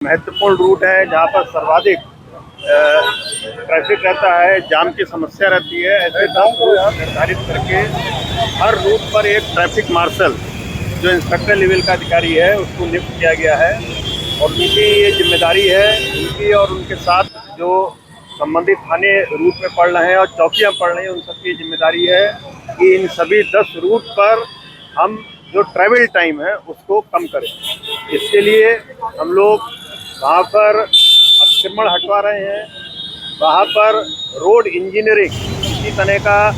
महत्वपूर्ण रूट है जहाँ पर सर्वाधिक ट्रैफिक रहता है, जाम की समस्या रहती है। ऐसे 10 रूट निर्धारित करके हर रूट पर एक ट्रैफिक मार्शल जो इंस्पेक्टर लेवल का अधिकारी है उसको नियुक्त किया गया है और उनकी ये जिम्मेदारी है, उनकी और उनके साथ जो संबंधित थाने रूट में पड़ रहे हैं और चौकियाँ पड़ रही हैं उन सबकी जिम्मेदारी है कि इन सभी 10 रूट पर हम जो ट्रैवल टाइम है उसको कम करें। इसके लिए हम लोग वहाँ पर अतिक्रमण हटवा रहे हैं, वहाँ पर रोड इंजीनियरिंग किसी तरह का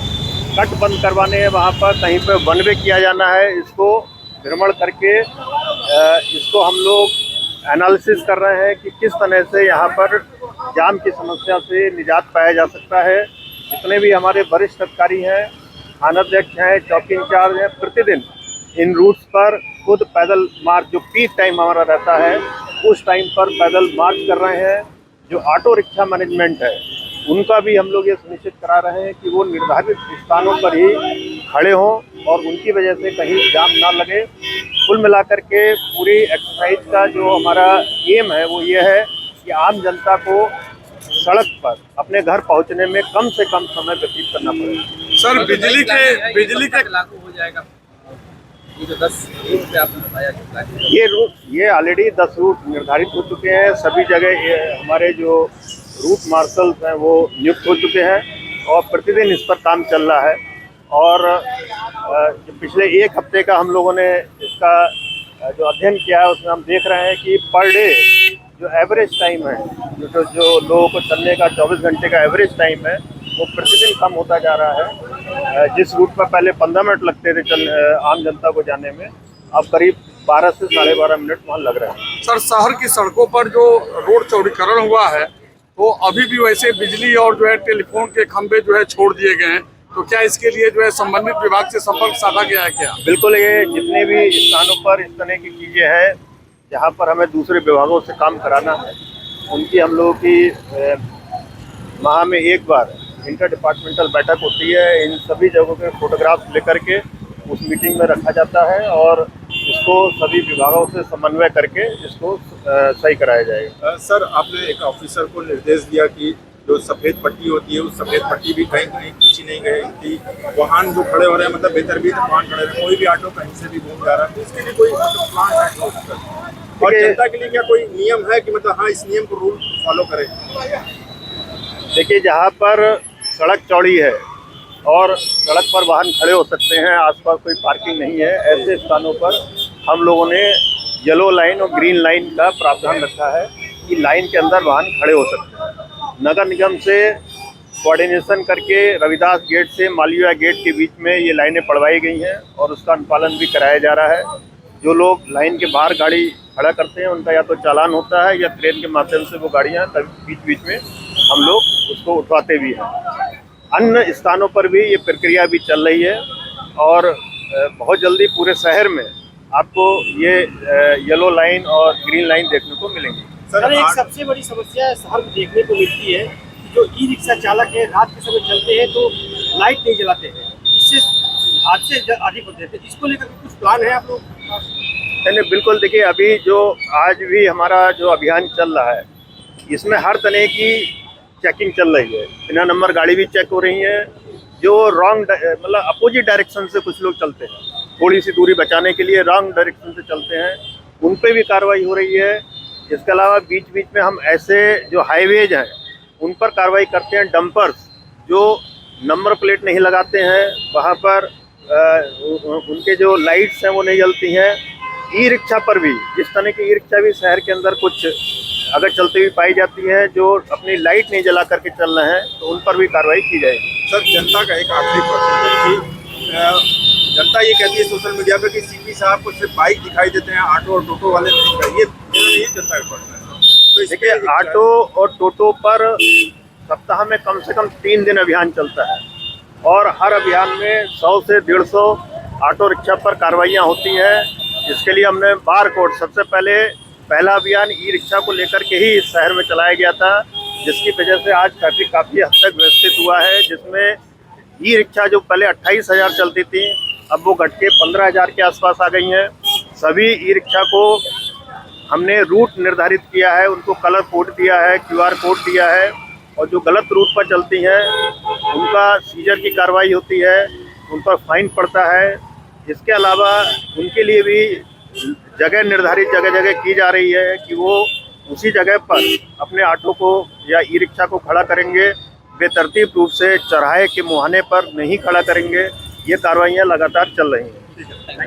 कट बंद करवाने हैं, वहाँ पर कहीं पर वन वे किया जाना है, इसको भ्रमण करके इसको हम लोग एनालिसिस कर रहे हैं कि किस तरह से यहाँ पर जाम की समस्या से निजात पाया जा सकता है। जितने भी हमारे वरिष्ठ अधिकारी हैं, थानाध्यक्ष हैं, चौकी इंचार्ज हैं, प्रतिदिन इन रूट्स पर खुद पैदल मार्च, जो पीक टाइम हमारा रहता है उस टाइम पर पैदल मार्च कर रहे हैं। जो ऑटो रिक्शा मैनेजमेंट है उनका भी हम लोग ये सुनिश्चित करा रहे हैं कि वो निर्धारित स्थानों पर ही खड़े हों और उनकी वजह से कहीं जाम ना लगे। कुल मिलाकर के पूरी एक्सरसाइज का जो हमारा एम है वो ये है कि आम जनता को सड़क पर अपने घर पहुंचने में कम से कम समय व्यतीत करना पड़ेगा। सर, बिजली के लागू हो जाएगा ये जो 10 रूट पे आपने बताया ये ऑलरेडी 10 रूट निर्धारित हो चुके हैं। सभी जगह हमारे जो रूट मार्शल्स हैं वो नियुक्त हो चुके हैं और प्रतिदिन इस पर काम चल रहा है। और जो पिछले एक हफ्ते का हम लोगों ने इसका जो अध्ययन किया है उसमें हम देख रहे हैं कि पर डे जो एवरेज टाइम है, जो लोगों को चलने का 24 घंटे का एवरेज टाइम है वो प्रतिदिन कम होता जा रहा है। जिस रूट पर पहले 15 मिनट लगते थे आम जनता को जाने में, अब करीब 12 से 12.5 मिनट वहाँ लग रहे हैं। सर, शहर की सड़कों पर जो रोड चौड़ीकरण हुआ है तो अभी भी वैसे बिजली और जो है टेलीफोन के खंभे जो है छोड़ दिए गए हैं, तो क्या इसके लिए जो है संबंधित विभाग से संपर्क साधा गया है क्या? बिल्कुल, ये जितने भी स्थानों पर इस तरह की चीज़ें हैं जहाँ पर हमें दूसरे विभागों से काम कराना है उनकी हम लोगों की माह में एक बार इंटर डिपार्टमेंटल बैठक होती है। इन सभी जगहों के फोटोग्राफ्स लेकर के उस मीटिंग में रखा जाता है और इसको सभी विभागों से समन्वय करके इसको सही कराया जाएगा। सर, आपने एक ऑफिसर को निर्देश दिया कि जो सफ़ेद पट्टी होती है उस सफ़ेद पट्टी भी कहीं कहीं खींची नहीं गई थी। वाहन जो खड़े हो रहे हैं, मतलब बेतरतीब वाहन खड़े रहे, कोई भी ऑटो कहीं से भी घूम जा रहा है, तो इसके लिए कोई प्लान है और जनता के लिए क्या कोई नियम है कि मतलब हाँ इस नियम को रूल फॉलो करें? देखिए, जहाँ पर सड़क चौड़ी है और सड़क पर वाहन खड़े हो सकते हैं, आसपास कोई पार्किंग नहीं है, ऐसे स्थानों पर हम लोगों ने येलो लाइन और ग्रीन लाइन का प्रावधान रखा है कि लाइन के अंदर वाहन खड़े हो सकते हैं। नगर निगम से कोऑर्डिनेशन करके रविदास गेट से मालवीय गेट के बीच में ये लाइनें पड़वाई गई हैं और उसका अनुपालन भी कराया जा रहा है। जो लोग लाइन के बाहर गाड़ी खड़ा करते हैं उनका या तो चालान होता है या ट्रेन के माध्यम से वो गाड़ियाँ बीच बीच में हम लोग उसको उठवाते भी हैं। अन्य स्थानों पर भी ये प्रक्रिया भी चल रही है और बहुत जल्दी पूरे शहर में आपको ये येलो लाइन और ग्रीन लाइन देखने को मिलेंगी। सर, एक सबसे बड़ी समस्या शहर में देखने को मिलती है कि जो ई रिक्शा चालक है रात के समय चलते हैं तो लाइट नहीं जलाते हैं, इससे हादसे अधिक होते हैं। इसको लेकर कुछ प्लान है आप लोग? नहीं, बिल्कुल। देखिए, अभी जो आज भी हमारा जो अभियान चल रहा है इसमें हर तरह की चेकिंग चल रही है। बिना नंबर गाड़ी भी चेक हो रही है। जो रॉन्ग मतलब अपोजिट डायरेक्शन से कुछ लोग चलते हैं, थोड़ी सी दूरी बचाने के लिए रॉन्ग डायरेक्शन से चलते हैं, उन पर भी कार्रवाई हो रही है। इसके अलावा बीच बीच में हम ऐसे जो हाईवेज हैं उन पर कार्रवाई करते हैं। डंपर्स जो नंबर प्लेट नहीं लगाते हैं वहाँ पर उनके जो लाइट्स हैं वो नहीं जलती हैं। ई रिक्शा पर भी जिस तरह की ई रिक्शा भी शहर के अंदर कुछ अगर चलती हुई पाई जाती है जो अपनी लाइट नहीं जला करके चल रहे हैं तो उन पर भी कार्रवाई की जाएगी। सर, जनता का एक आखिरी प्रश्न है कि जनता ये कहती है सोशल मीडिया पे कि सीपी साहब को सिर्फ बाइक दिखाई देते हैं, ऑटो और टोटो वाले नहीं चाहिए। ये जनता का प्रश्न है। तो देखिए, ऑटो और टोटो पर सप्ताह में कम से कम 3 दिन अभियान चलता है और हर अभियान में 100 से 150 ऑटो रिक्शा पर कार्रवाइयाँ होती हैं। इसके लिए हमने बार कोड सबसे पहला अभियान ई रिक्शा को लेकर के ही इस शहर में चलाया गया था, जिसकी वजह से आज ट्रैफिक काफ़ी हद तक व्यवस्थित हुआ है। जिसमें ई रिक्शा जो पहले 28,000 चलती थी अब वो घट के 15,000 के आसपास आ गई हैं। सभी ई रिक्शा को हमने रूट निर्धारित किया है, उनको कलर कोड दिया है, QR कोड दिया है, और जो गलत रूट पर चलती हैं उनका सीजर की कार्रवाई होती है, उन पर फाइन पड़ता है। इसके अलावा उनके लिए भी जगह निर्धारित जगह जगह की जा रही है कि वो उसी जगह पर अपने ऑटो को या ई रिक्शा को खड़ा करेंगे, बेतरतीब रूप से चौराहे के मुहाने पर नहीं खड़ा करेंगे। ये कार्रवाइयाँ लगातार चल रही हैं।